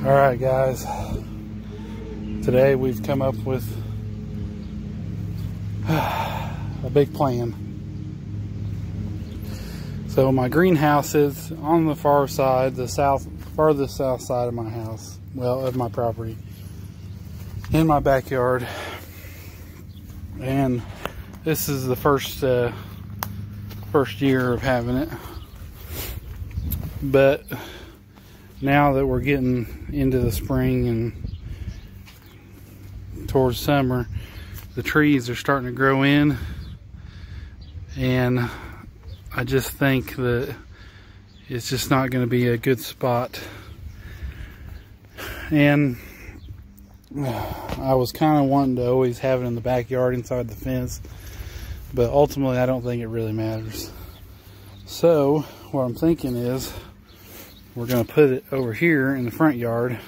Alright guys, today we've come up with a big plan. So my greenhouse is on the far side, the farthest south side of my house, well, of my property, in my backyard. And this is the first year of having it. But now that we're getting into the spring and towards summer, the trees are starting to grow in, and I just think that it's just not going to be a good spot. And I was kind of wanting to always have it in the backyard inside the fence, but ultimately I don't think it really matters. So what I'm thinking is we're going to put it over here in the front yard,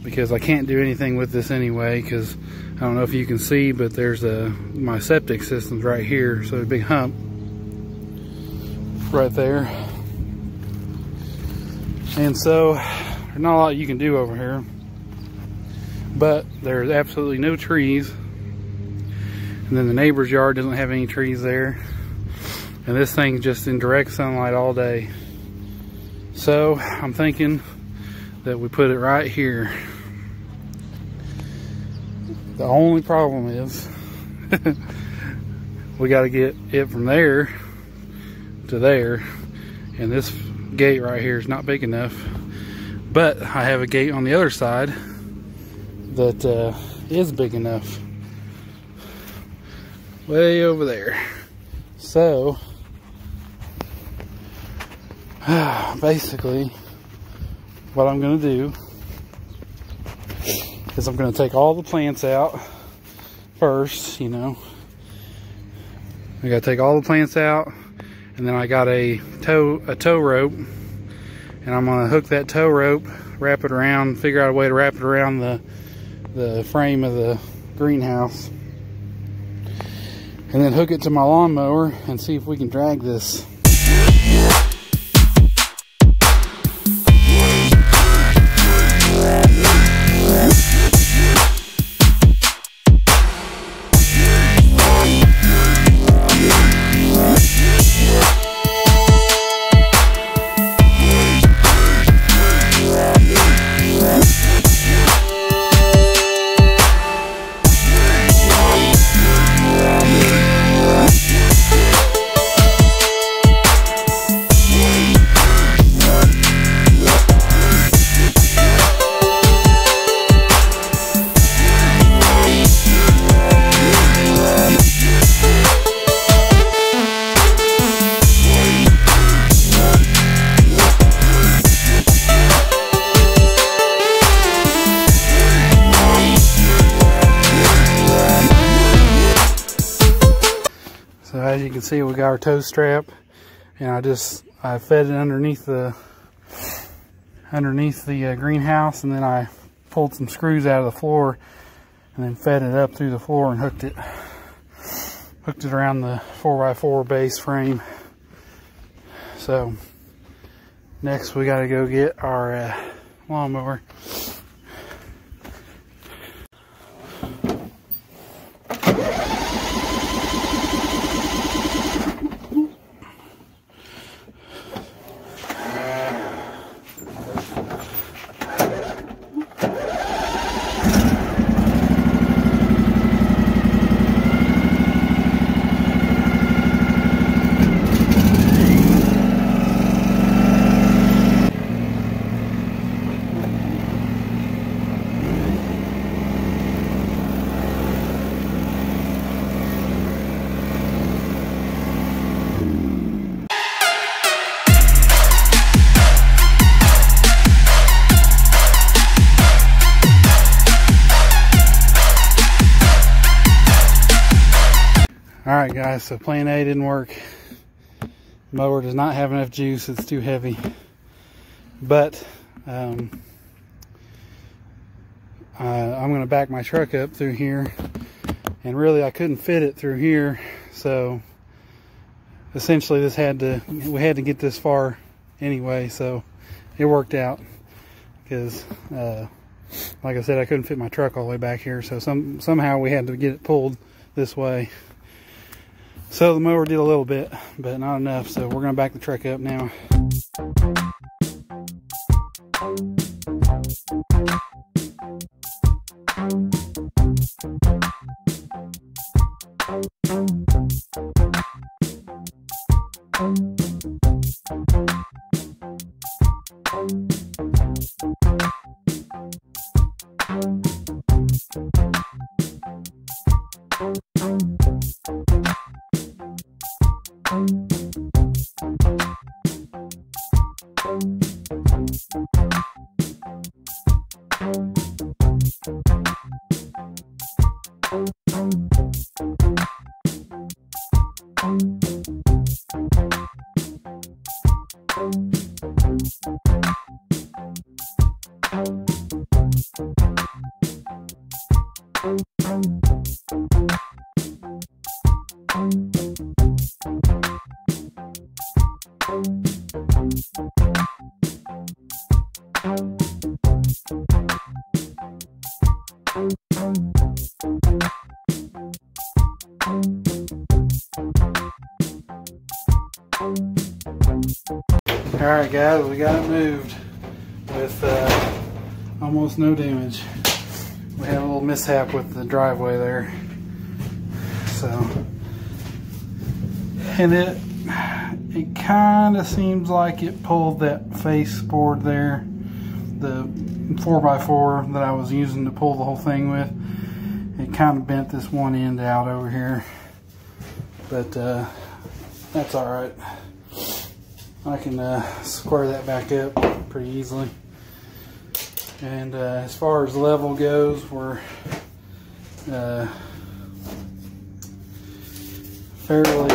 because I can't do anything with this anyway, because I don't know if you can see, but there's my septic system's right here, so a big hump right there. And so there's not a lot you can do over here, but there's absolutely no trees. And then the neighbor's yard doesn't have any trees there, and this thing's just in direct sunlight all day. So I'm thinking that we put it right here. The only problem is we got to get it from there to there, and this gate right here is not big enough. But I have a gate on the other side that is big enough, way over there. So basically what I'm going to do is I'm going to take all the plants out first. You know, I got to take all the plants out, and then I got a tow rope, and I'm going to hook that tow rope, wrap it around, figure out a way to wrap it around the frame of the greenhouse, and then hook it to my lawnmower and see if we can drag this. So as you can see, we got our tow strap, and I fed it underneath the greenhouse, and then I pulled some screws out of the floor and then fed it up through the floor and hooked it around the 4x4 base frame. So next we got to go get our lawnmower. Alright guys, so plan A didn't work. Mower does not have enough juice, it's too heavy. But I'm going to back my truck up through here, and really I couldn't fit it through here, so essentially we had to get this far anyway, so it worked out. because like I said, I couldn't fit my truck all the way back here, so somehow we had to get it pulled this way. So the mower did a little bit, but not enough, so we're going to back the truck up now. Alright guys, we got it moved with almost no damage. We had a little mishap with the driveway there. So, and it kind of seems like it pulled that face board there, the 4x4 that I was using to pull the whole thing with. It kind of bent this one end out over here, but that's alright. I can square that back up pretty easily. And as far as level goes, we're fairly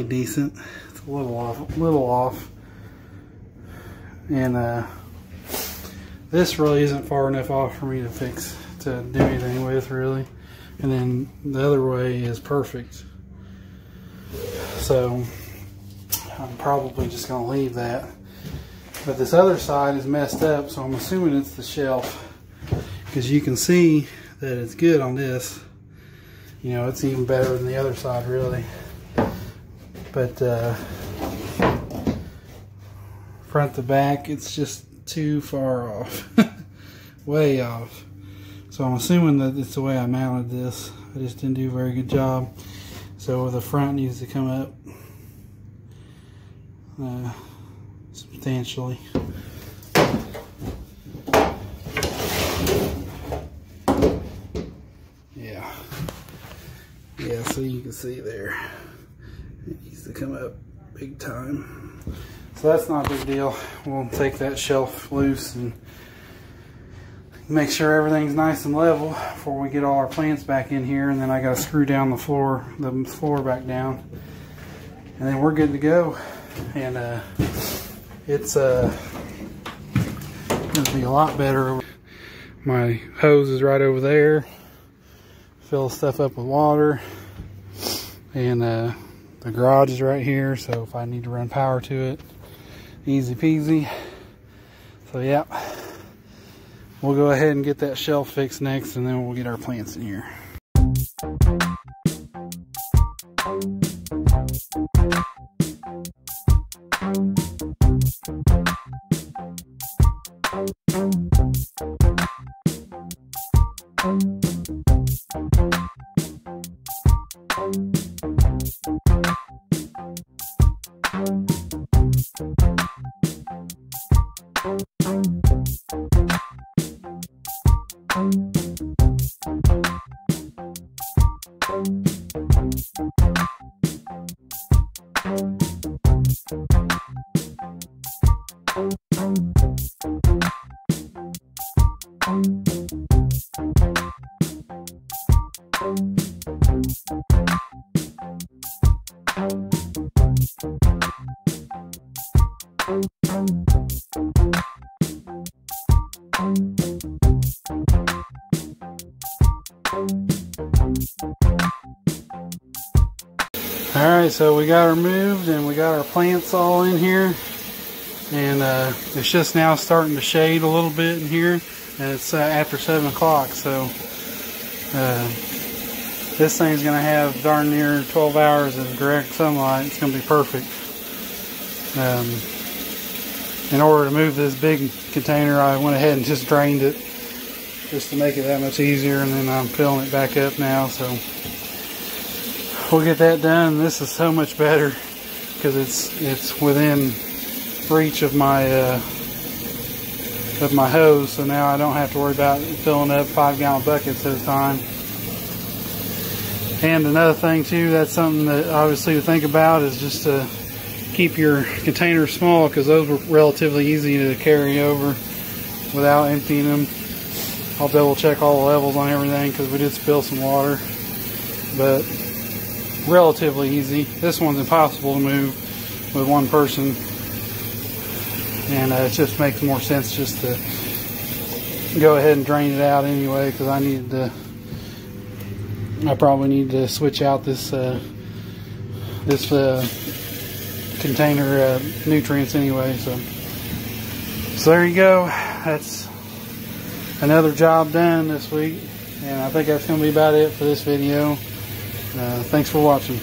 decent. It's a little off, and this really isn't far enough off for me to do anything with, really. And then the other way is perfect. So I'm probably just going to leave that. But this other side is messed up, so I'm assuming it's the shelf, because you can see that it's good on this. You know, it's even better than the other side, really. But front to back, it's just too far off. Way off. So I'm assuming that it's the way I mounted this. I just didn't do a very good job. So the front needs to come up substantially. Yeah, so you can see there, it needs to come up big time. So that's not a big deal. We'll take that shelf loose and make sure everything's nice and level before we get all our plants back in here. And then I got to screw down the floor back down, and then we're good to go. And it's gonna be a lot better. My hose is right over there. Fill stuff up with water, and the garage is right here, so if I need to run power to it, easy peasy. So yeah, we'll go ahead and get that shelf fixed next, and then we'll get our plants in here. Alright, so we got her moved and we got our plants all in here. and it's just now starting to shade a little bit in here, and it's after 7 o'clock, so this thing's going to have darn near 12 hours of direct sunlight. It's going to be perfect. In order to move this big container, I went ahead and just drained it just to make it that much easier, and then I'm filling it back up now, so we'll get that done. This is so much better because it's within reach of my hose, so now I don't have to worry about filling up 5-gallon buckets at a time. And another thing too, that's something that obviously to think about, is just to keep your containers small, because those were relatively easy to carry over without emptying them. I'll double check all the levels on everything because we did spill some water, but relatively easy. This one's impossible to move with one person, and it just makes more sense just to go ahead and drain it out anyway, because I probably need to switch out this container nutrients anyway. So there you go. That's another job done this week, and I think that's going to be about it for this video. Thanks for watching.